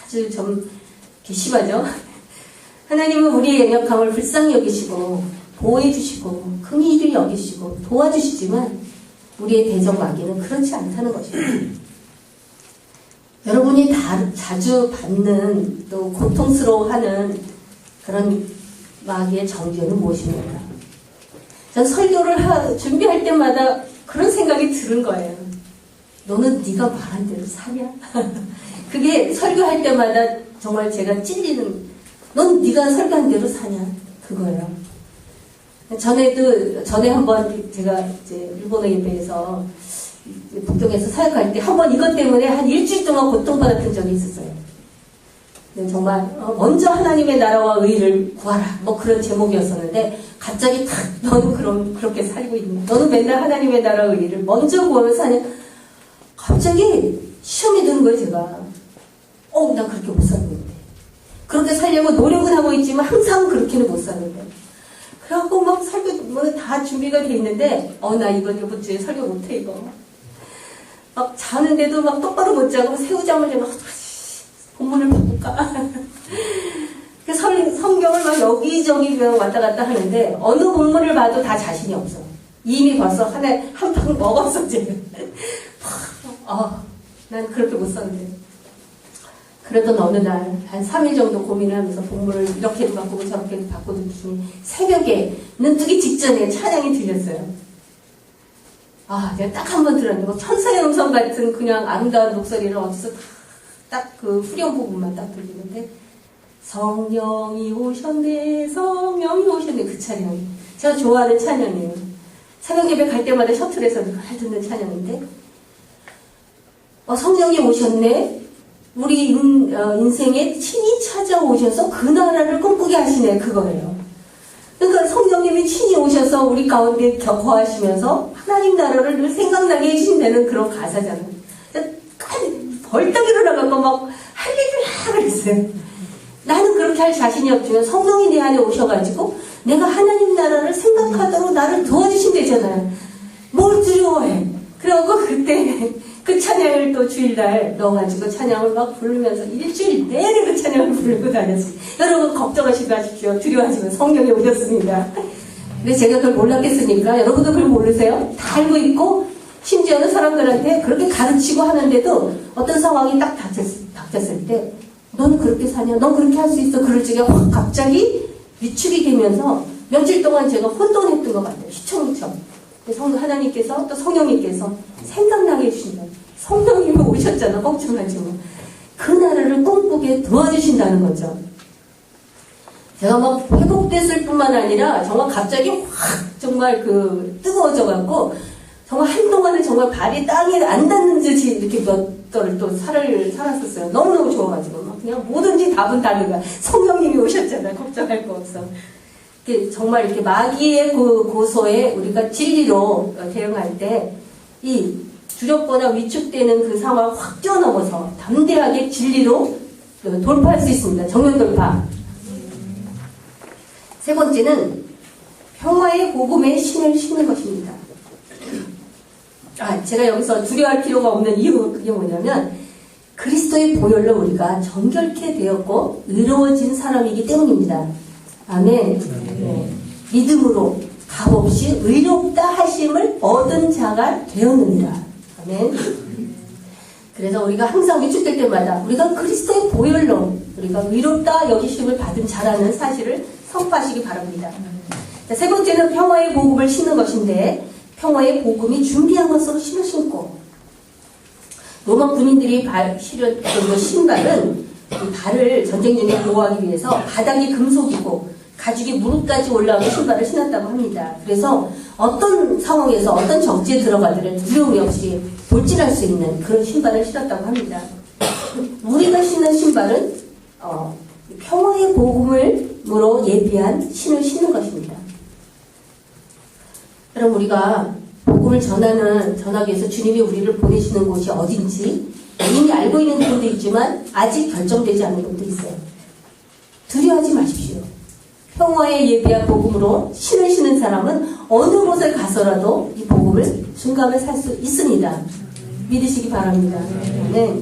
아주 좀 심하죠? 하나님은 우리의 연약함을 불쌍히 여기시고 보호해 주시고 긍휼히 여기시고 도와주시지만 우리의 대적 마귀는 그렇지 않다는 것입니다. 여러분이 자주 받는 또 고통스러워하는 그런 마귀의 정죄는 무엇입니까? 전 설교를 준비할 때마다 그런 생각이 드는 거예요. 너는 네가 말한 대로 사냐? 그게 설교할 때마다 정말 제가 찔리는, 넌 네가 설교한 대로 사냐? 그거예요. 전에 한번 제가 이제 일본어 예배에서 북경에서 사역할 때 한번 이것 때문에 한 일주일 동안 고통받았던 적이 있었어요. 정말 먼저 하나님의 나라와 의를 구하라 뭐 그런 제목이었었는데 갑자기 탁 너는 그렇게 살고 있는, 너는 맨날 하나님의 나라와 의를 먼저 구하며 사냐. 갑자기 시험이 드는 거예요. 제가 나 그렇게 못 사는데, 그렇게 살려고 노력은 하고 있지만 항상 그렇게는 못 사는데, 그래갖고 막 설교 다 준비가 돼 있는데 나 이번 주에 설교 못해 이거 막 자는데도 막 똑바로 못 자고 새우잠을 자고 본문을 바꿀까 성경을 막 여기저기 왔다 갔다 하는데 어느 본문을 봐도 다 자신이 없어. 이미 벌써 한 방 먹었어 지금. 난 그렇게 못 썼는데. 그래도 어느 날 한 3일 정도 고민을 하면서 본문을 이렇게도 바꾸고 저렇게도 바꾸던 중에 새벽에 눈 뜨기 직전에 찬양이 들렸어요. 제가 딱 한 번 들었는데 천사의 음성 같은 그냥 아름다운 목소리를 어디서 딱 그 후렴 부분만 딱 들리는데 성령이 오셨네, 성령이 오셨네, 그 찬양이 제가 좋아하는 찬양이에요. 새벽 예배 갈 때마다 셔틀에서 늘 듣는 찬양인데 성령이 오셨네, 우리 인생에 친히 찾아오셔서 그 나라를 꿈꾸게 하시네, 그거예요. 그러니까 성령님이 친히 오셔서 우리 가운데 거하시면서 하나님 나라를 늘 생각나게 해주신다는 그런 가사잖아요. 벌떡 일어나갖고 막 할 얘기를 하고 그랬어요. 나는 그렇게 할 자신이 없지만 성령이 내 안에 오셔가지고 내가 하나님 나라를 생각하도록 나를 도와주신다잖아요. 뭘 두려워해. 그래갖고 그때 그 찬양을 또 주일날 넣어가지고 찬양을 막 부르면서 일주일 내내 그 찬양을 부르고 다녔어요. 여러분 걱정하지 마십시오. 두려워하지 마십시오. 성령이 오셨습니다. 근데 제가 그걸 몰랐겠습니까? 여러분도 그걸 모르세요? 다 알고 있고 심지어는 사람들한테 그렇게 가르치고 하는데도 어떤 상황이 딱 닥쳤을 때 너는 그렇게 사냐? 넌 그렇게 할 수 있어? 그럴 적에 확 갑자기 위축이 되면서 며칠 동안 제가 혼돈했던 것 같아요. 휘청휘청. 하나님께서 또 성령님께서 생각나게 해주신다. 성령님이 오셨잖아. 걱정하지 마. 그 나라를 꿈꾸게 도와주신다는 거죠. 제가 막 회복됐을 뿐만 아니라 정말 갑자기 확 정말 뜨거워져갖고 정말 한동안은 정말 발이 땅에 안 닿는 듯이 이렇게 몇 달을 또 살았었어요. 너무너무 좋아가지고 막 그냥 뭐든지 답은 다른 거야. 성령님이 오셨잖아요. 걱정할 거 없어. 정말 이렇게 마귀의 고소에 우리가 진리로 대응할 때 이 두렵거나 위축되는 그 상황을 확 뛰어넘어서 담대하게 진리로 돌파할 수 있습니다. 정면 돌파. 세 번째는 평화의 복음의 신을 신는 것입니다. 제가 여기서 두려워할 필요가 없는 이유, 그게 뭐냐면 그리스도의 보혈로 우리가 정결케 되었고 의로워진 사람이기 때문입니다. 아멘. 네. 믿음으로 값없이 의롭다 하심을 얻은 자가 되었느니라. 아멘. 그래서 우리가 항상 위축될 때마다 우리가 그리스도의 보혈로 우리가 의롭다 여기심을 받은 자라는 사실을 선포하시기 바랍니다. 자, 세 번째는 평화의 복음을 신는 것인데 평화의 복음이 준비한 것으로 신을 신고 로마 군인들이 실었던 신발은 이 발을 전쟁 중에 보호하기 위해서 바닥이 금속이고 가죽이 무릎까지 올라오는 신발을 신었다고 합니다. 그래서 어떤 상황에서 어떤 적지에 들어가더라도 두려움이 없이 돌진할 수 있는 그런 신발을 신었다고 합니다. 우리가 신는 신발은 평화의 복음으로 예비한 신을 신는 것입니다. 그럼 우리가 복음을 전하기 위해서 주님이 우리를 보내시는 곳이 어딘지 이미 알고 있는 부분도 있지만 아직 결정되지 않은 부분도 있어요. 두려워하지 마십시오. 평화에 예비한 복음으로 신을 신는 사람은 어느 곳에 가서라도 이 복음을 증거하며 살 수 있습니다. 믿으시기 바랍니다. 네.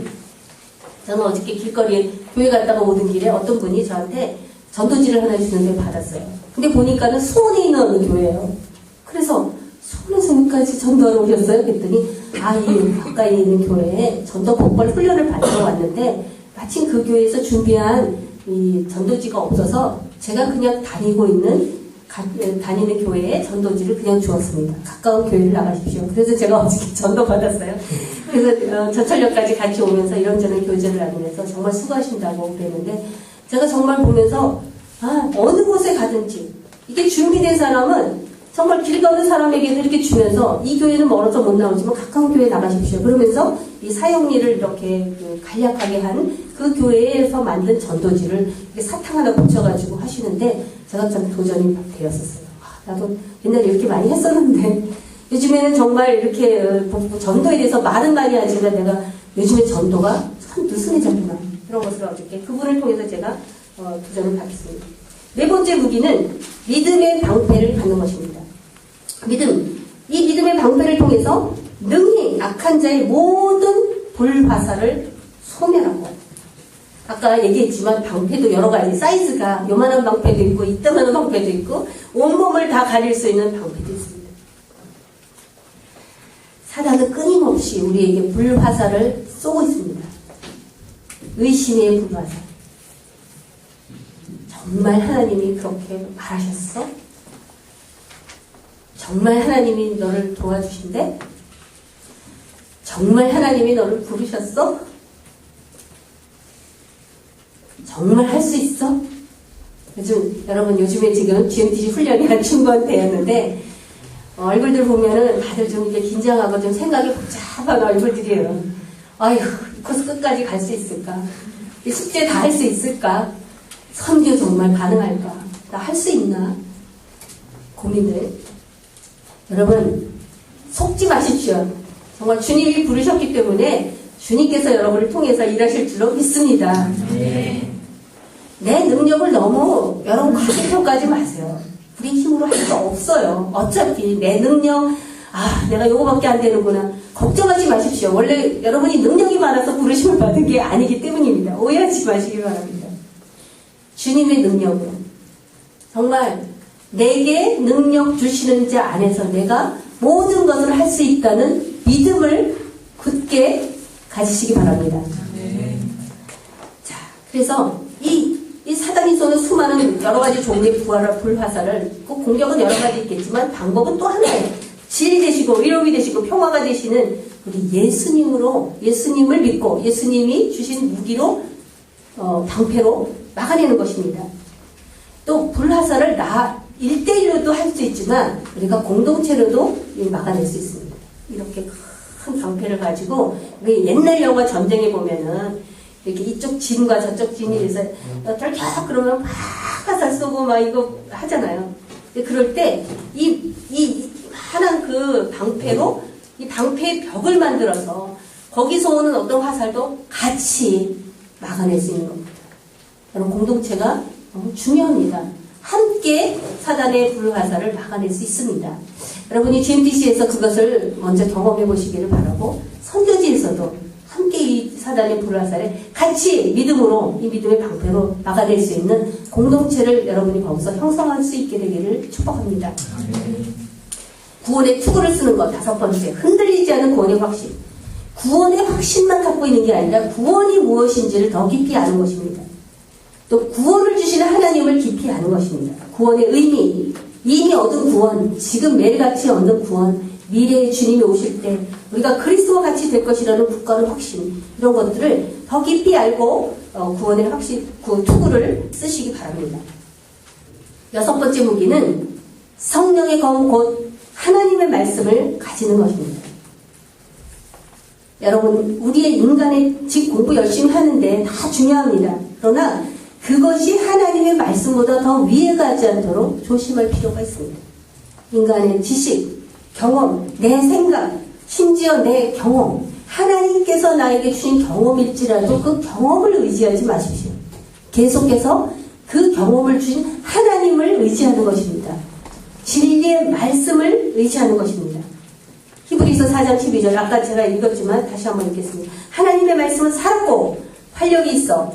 저는 어저께 길거리에 교회 갔다가 오는 길에 어떤 분이 저한테 전도지를 하나 주는데 받았어요. 근데 보니까는 수원에 있는 어느 교회예요. 그래서 수원에서 여기까지 전도하러 오셨어요? 그랬더니 이 가까이에 있는 교회에 전도 복벌 훈련을 받으러 왔는데 마침 그 교회에서 준비한 이 전도지가 없어서 제가 그냥 다니는 교회에 전도지를 그냥 주었습니다. 가까운 교회를 나가십시오. 그래서 제가 어저께 전도 받았어요. 그래서 저철역까지 같이 오면서 이런저런 교제를 나누면서 정말 수고하신다고 그랬는데 제가 정말 보면서 어느 곳에 가든지 이게 준비된 사람은 정말 길 가는 사람에게도 이렇게 주면서 이 교회는 멀어서 못 나오지만 가까운 교회에 나가십시오. 그러면서 이 사형리를 이렇게 간략하게 한 그 교회에서 만든 전도지를 이렇게 사탕 하나 붙여가지고 하시는데 제가 참 도전이 되었었어요. 나도 옛날에 이렇게 많이 했었는데 요즘에는 정말 이렇게 전도에 대해서 말은 많이 하지만 내가 요즘에 전도가 참 느슨해졌구나. 그런 것을 어저께 그분을 통해서 제가 도전을 받았습니다. 네 번째 무기는 믿음의 방패를 갖는 것입니다. 이 믿음의 방패를 통해서 능히 악한 자의 모든 불화살을 소멸하고, 아까 얘기했지만 방패도 여러 가지 사이즈가 요만한 방패도 있고 이따만한 방패도 있고 온몸을 다 가릴 수 있는 방패도 있습니다. 사단은 끊임없이 우리에게 불화살을 쏘고 있습니다. 의심의 불화살. 정말 하나님이 그렇게 말하셨어? 정말 하나님이 너를 도와주신대? 정말 하나님이 너를 부르셨어? 정말 할 수 있어? 여러분 요즘에 지금 GMTC 훈련이 한 중반대였는데 얼굴들 보면은 다들 좀 이게 긴장하고 좀 생각이 복잡한 얼굴들이에요. 아휴, 이 코스 끝까지 갈 수 있을까? 이 숙제 다 할 수 있을까? 선교 정말 가능할까? 나 할 수 있나? 고민들. 여러분, 속지 마십시오. 정말 주님이 부르셨기 때문에 주님께서 여러분을 통해서 일하실 줄로 믿습니다. 내 능력을 너무 여러분 과대평가하지 마세요. 우리 힘으로 할 수 없어요. 어차피 내 능력, 내가 요거밖에 안 되는구나. 걱정하지 마십시오. 원래 여러분이 능력이 많아서 부르심을 받은 게 아니기 때문입니다. 오해하지 마시기 바랍니다. 주님의 능력으로 정말 내게 능력 주시는 자 안에서 내가 모든 것을 할 수 있다는 믿음을 굳게 가지시기 바랍니다. 자, 그래서 이 사단이 쏘는 수많은 여러 가지 종류의 불화살을 꼭 공격은 여러 가지 있겠지만 방법은 또 하나예요. 진리 되시고 위로이 되시고 평화가 되시는 우리 예수님을 믿고 예수님이 주신 무기로 방패로 막아내는 것입니다. 또 불화살을 1대1로도 할 수 있지만 우리가 공동체로도 막아낼 수 있습니다. 이렇게 큰 방패를 가지고 옛날 영화 전쟁에 보면은 이렇게 이쪽 진과 저쪽 진이 돼서 쫄쫄 그러면 막 화살 쏘고 막 이거 하잖아요. 그럴 때 이 하나의 그 방패로 이 방패의 벽을 만들어서 거기서 오는 어떤 화살도 같이 막아낼 수 있는 겁니다. 여러분, 공동체가 너무 중요합니다. 함께 사단의 불화살을 막아낼 수 있습니다. 여러분이 GMTC에서 그것을 먼저 경험해 보시기를 바라고, 선교지에서도 함께 이 사단의 불화살에 같이 믿음으로, 이 믿음의 방패로 막아낼 수 있는 공동체를 여러분이 거기서 형성할 수 있게 되기를 축복합니다. 구원의 투구를 쓰는 것, 5번째, 흔들리지 않은 구원의 확신. 구원의 확신만 갖고 있는 게 아니라 구원이 무엇인지를 더 깊이 아는 것입니다. 또 구원을 주시는 하나님을 깊이 아는 것입니다. 구원의 의미, 이미 얻은 구원, 지금 매일같이 얻는 구원, 미래의 주님이 오실 때 우리가 그리스도와 같이 될 것이라는 굳건한 확신, 이런 것들을 더 깊이 알고 구원의 확신, 투구를 쓰시기 바랍니다. 6번째 무기는 성령의 검 곧 하나님의 말씀을 가지는 것입니다. 여러분, 우리의 인간의 집 공부 열심히 하는데 다 중요합니다. 그러나 그것이 하나님의 말씀보다 더 위에 가지 않도록 조심할 필요가 있습니다. 인간의 지식, 경험, 내 생각, 심지어 내 경험, 하나님께서 나에게 주신 경험일지라도 그 경험을 의지하지 마십시오. 계속해서 그 경험을 주신 하나님을 의지하는 것입니다. 진리의 말씀을 의지하는 것입니다. 히브리서 4장 12절, 아까 제가 읽었지만 다시 한번 읽겠습니다. 하나님의 말씀은 살았고 활력이 있어,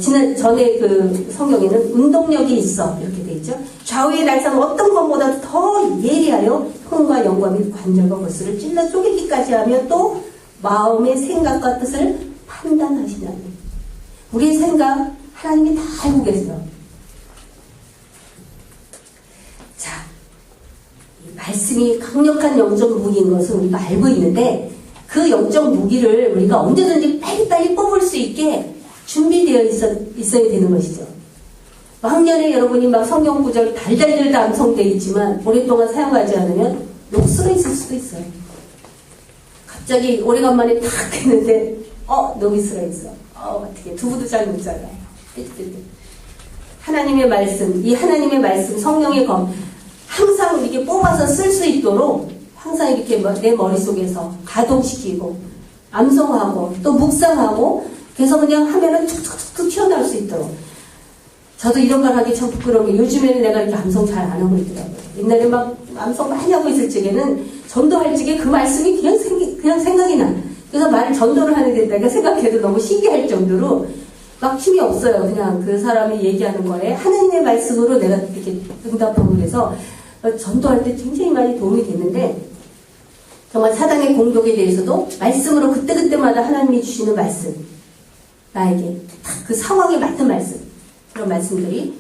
전에 그 성경에는 운동력이 있어, 이렇게 돼 있죠. 좌우의 날선 어떤 것보다 더 예리하여 흉과 영과 및 관절과 골수를 찔러 쪼개기까지 하며 또 마음의 생각과 뜻을 판단하시나니. 우리의 생각 하나님이 다 알고 계세요. 자, 이 말씀이 강력한 영적 무기인 것은 우리가 알고 있는데 그 영적 무기를 우리가 언제든지 빨리빨리 뽑을 수 있게 준비되어 있어야 되는 것이죠. 학년에 여러분이 막 성경 구절 달달달 암송되어 있지만 오랫동안 사용하지 않으면 녹슬어 있을 수도 있어요. 갑자기 오래간만에 탁 했는데 녹슬어 있어. 어떻게 두부도 잘 못 잘라. 하나님의 말씀, 이 하나님의 말씀, 성령의 검 항상 이렇게 뽑아서 쓸 수 있도록 항상 이렇게 내 머릿속에서 가동시키고 암송하고 또 묵상하고 그래서 그냥 하면은 툭툭툭 튀어나올 수 있도록. 저도 이런 말 하기 참 부끄러운 게 요즘에는 내가 이렇게 암송 잘 안 하고 있더라고요. 옛날에 막 암송 많이 하고 있을 적에는 전도할 적에 그 말씀이 그냥 생각이 나. 그래서 말을 전도를 하는 데다 내가 생각해도 너무 신기할 정도로 막 힘이 없어요. 그냥 그 사람이 얘기하는 거에 하나님의 말씀으로 내가 이렇게 응답하고 그래서 전도할 때 굉장히 많이 도움이 됐는데 정말 사단의 공격에 대해서도 말씀으로 그때그때마다 하나님이 주시는 말씀, 나에게 딱 그 상황에 맞는 말씀, 그런 말씀들이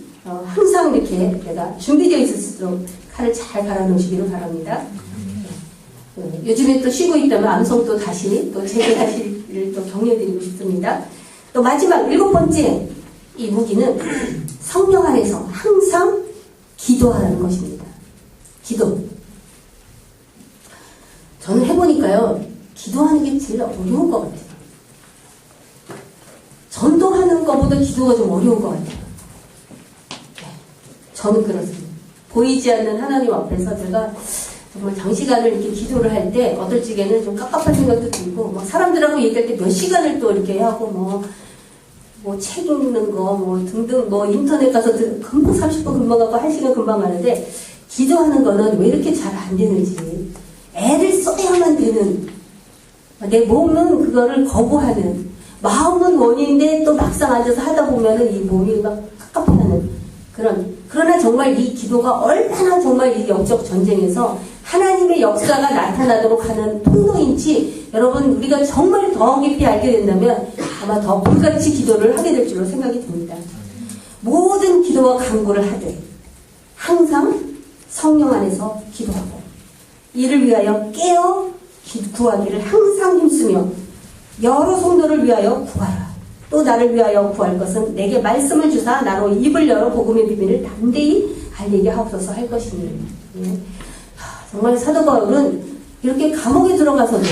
항상 이렇게 내가 준비되어 있을 수 있도록 칼을 잘 갈아놓으시기를 바랍니다. 요즘에 또 쉬고 있다면 암송 또 다시 또 재개하시기를 또 격려드리고 싶습니다. 또 마지막 7번째 이 무기는 성령 안에서 항상 기도하라는 것입니다. 기도. 저는 해보니까요, 기도하는 게 제일 어려운 것 같아요. 전도하는 것보다 기도가 좀 어려운 것 같아요. 네, 저는 그렇습니다. 보이지 않는 하나님 앞에서 제가 정말 장시간을 이렇게 기도를 할 때 어떨 적에는 좀 깝깝한 생각도 들고 막 사람들하고 얘기할 때 몇 시간을 또 이렇게 하고 뭐 책 읽는 거 등등 인터넷 가서 금방 30분 금방 가고 1시간 금방 가는데 기도하는 거는 왜 이렇게 잘 안 되는지, 애를 써야만 되는, 내 몸은 그거를 거부하는, 마음은 원인인데 또 막상 앉아서 하다 보면은 이 몸이 막 깝깝해하는 그러나 정말 이 기도가 얼마나 정말 이 영적 전쟁에서 하나님의 역사가 나타나도록 하는 통로인지 여러분 우리가 정말 더 깊이 알게 된다면 아마 더 불같이 기도를 하게 될 줄로 생각이 듭니다. 모든 기도와 간구를 하되 항상 성령 안에서 기도하고 이를 위하여 깨어 구하기를 항상 힘쓰며 여러 성도를 위하여 구하라. 또 나를 위하여 구할 것은 내게 말씀을 주사 나로 입을 열어 복음의 비밀을 담대히 알리게 하옵소서 할 것입니다. 예. 정말 사도 바울은 이렇게 감옥에 들어가서도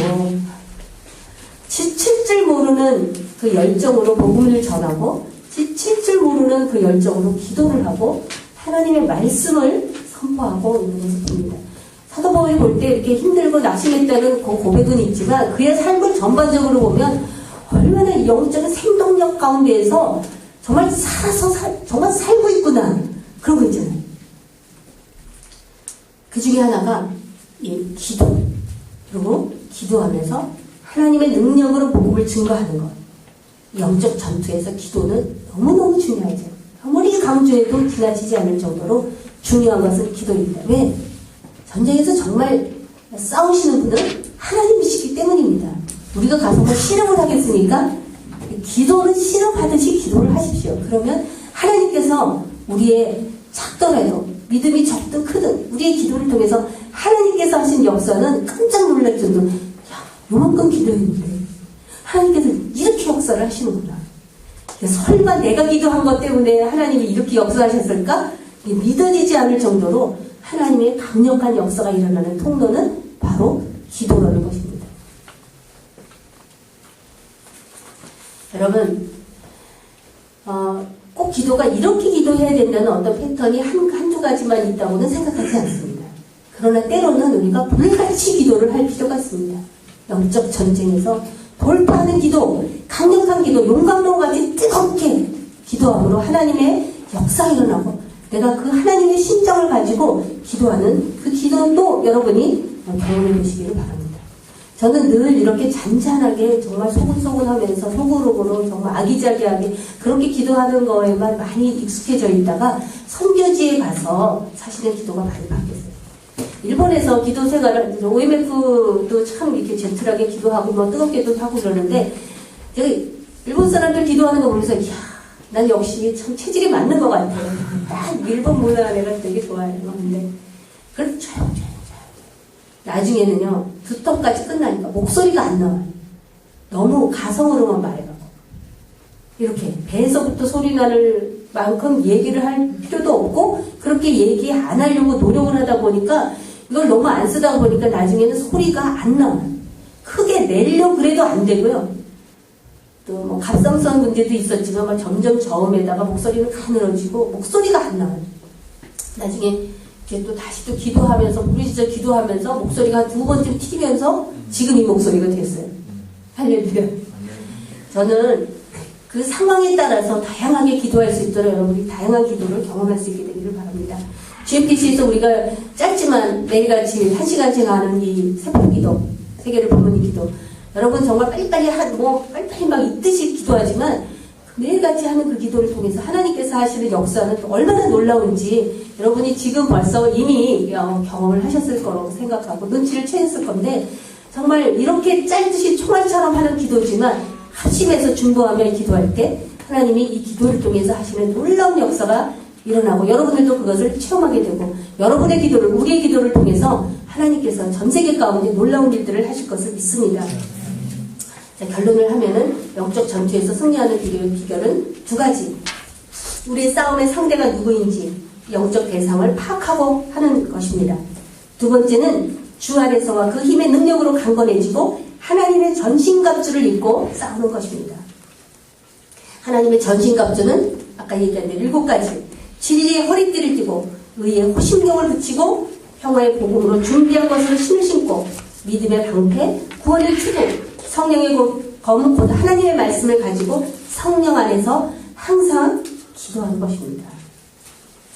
지칠 줄 모르는 그 열정으로 복음을 전하고 지칠 줄 모르는 그 열정으로 기도를 하고 하나님의 말씀을 선포하고 있는 것을 봅니다. 사도 바울이 볼 때 이렇게 힘들고 낙심했다는 그 고백은 있지만 그의 삶을 전반적으로 보면 얼마나 영적인 생동력 가운데에서 정말 정말 살고 있구나. 그런 거 있잖아요. 그 중에 하나가 이 기도. 그리고 기도하면서 하나님의 능력으로 복음을 증거하는 것. 영적 전투에서 기도는 너무너무 중요하죠. 아무리 강조해도 지나치지 않을 정도로 중요한 것은 기도입니다. 왜? 전쟁에서 정말 싸우시는 분은 하나님이시기 때문입니다. 우리가 가서 뭐 실험을 하겠습니까? 기도는 실험하듯이 기도를 하십시오. 그러면 하나님께서 우리의 작더라도 믿음이 적든 크든 우리의 기도를 통해서 하나님께서 하신 역사는 깜짝 놀랄 정도로, 야, 요만큼 기도했는데 하나님께서 이렇게 역사를 하시는구나. 설마 내가 기도한 것 때문에 하나님이 이렇게 역사하셨을까? 믿어지지 않을 정도로 하나님의 강력한 역사가 일어나는 통로는 바로 기도라는 것입니다. 여러분, 꼭 기도가 이렇게 기도해야 된다는 어떤 패턴이 한두 가지만 있다고는 생각하지 않습니다. 그러나 때로는 우리가 불같이 기도를 할 필요가 있습니다. 영적 전쟁에서 돌파하는 기도, 강력한 기도, 용광로같이 뜨겁게 기도함으로 하나님의 역사가 일어나고 내가 그 하나님의 심정을 가지고 기도하는 그 기도도 여러분이 경험해 보시기를 바랍니다. 저는 늘 이렇게 잔잔하게 정말 소근소근하면서 소그룹으로 정말 아기자기하게 그렇게 기도하는 거에만 많이 익숙해져 있다가 선교지에 가서 사실은 기도가 많이 바뀌었어요. 일본에서 기도 생활을, OMF도 참 이렇게 젠틀하게 기도하고 뭐 뜨겁게도 하고 그러는데 제가 일본 사람들 기도하는 거 보면서 이야, 난 역시 참 체질이 맞는 것 같아요. 딱 일본 문화 내가 되게 좋아해요. 근데 그래도 조용조용 나중에는요, 두턱까지 끝나니까 목소리가 안 나와요. 너무 가성으로만 말해요. 이렇게 배에서부터 소리 나는 만큼 얘기를 할 필요도 없고 그렇게 얘기 안 하려고 노력을 하다 보니까 이걸 너무 안 쓰다 보니까 나중에는 소리가 안 나와요. 크게 내려고 그래도 안 되고요. 또 뭐 갑상선 문제도 있었지만 막 점점 저음에다가 목소리는 가늘어지고 목소리가 안 나와요. 나중에 이제 또 다시 또 기도하면서 부르짖어 기도하면서 목소리가 두 번쯤 튀면서 지금 이 목소리가 됐어요. 할렐루야. 저는 그 상황에 따라서 다양하게 기도할 수 있도록 여러분이 다양한 기도를 경험할 수 있게 되기를 바랍니다. GMTC에서 우리가 짧지만 매일같이 1시간씩 하는 이 새벽기도, 세계를 부모님 기도, 여러분 정말 빨리빨리 빨리빨리 막 있듯이 기도하지만 매일같이 하는 그 기도를 통해서 하나님께서 하시는 역사는 얼마나 놀라운지 여러분이 지금 벌써 이미 경험을 하셨을 거라고 생각하고 눈치를 채셨을 건데 정말 이렇게 짧듯이 총알처럼 하는 기도지만 합심해서 중보하며 기도할 때 하나님이 이 기도를 통해서 하시는 놀라운 역사가 일어나고 여러분들도 그것을 체험하게 되고 여러분의 기도를 우리의 기도를 통해서 하나님께서 전 세계 가운데 놀라운 일들을 하실 것을 믿습니다. 자, 결론을 하면은 영적 전투에서 승리하는 비결은 두 가지. 우리의 싸움의 상대가 누구인지 영적 대상을 파악하고 하는 것입니다. 두 번째는 주 안에서와 그 힘의 능력으로 강건해지고 하나님의 전신갑주를 입고 싸우는 것입니다. 하나님의 전신갑주는 아까 얘기한 대로 7가지. 진리의 허리띠를 띠고 의의 호심경을 붙이고 평화의 복음으로 준비한 것으로 신을 신고 믿음의 방패, 구원의 추구, 성령의 검은 곧 하나님의 말씀을 가지고 성령 안에서 항상 기도하는 것입니다.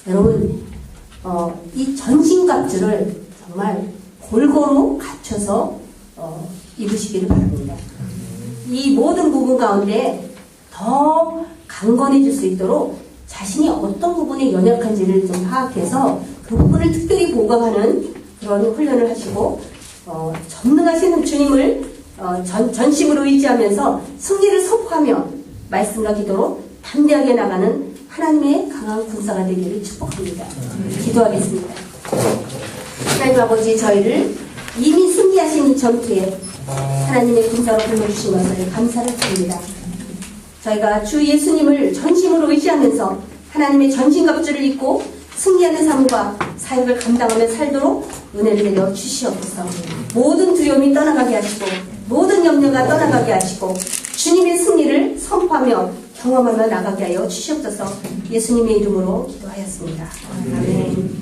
여러분, 이 전신갑주를 정말 골고루 갖춰서 입으시기를 바랍니다. 이 모든 부분 가운데 더 강건해질 수 있도록 자신이 어떤 부분에 연약한지를 좀 파악해서 그 부분을 특별히 보강하는 그런 훈련을 하시고 전능하신 주님을 전심으로 의지하면서 승리를 선포하며 말씀과 기도로 담대하게 나가는 하나님의 강한 군사가 되기를 축복합니다. 기도하겠습니다. 하나님 아버지, 저희를 이미 승리하신 이 전투에 하나님의 군사로 불러주신 것을 감사를 드립니다. 저희가 주 예수님을 전심으로 의지하면서 하나님의 전신갑주를 입고 승리하는 삶과 사역을 감당하며 살도록 은혜를 내려 주시옵소서. 모든 두려움이 떠나가게 하시고 모든 염려가 떠나가게 하시고 주님의 승리를 선포하며 경험하며 나가게 하여 주시옵소서. 예수님의 이름으로 기도하였습니다. 아멘.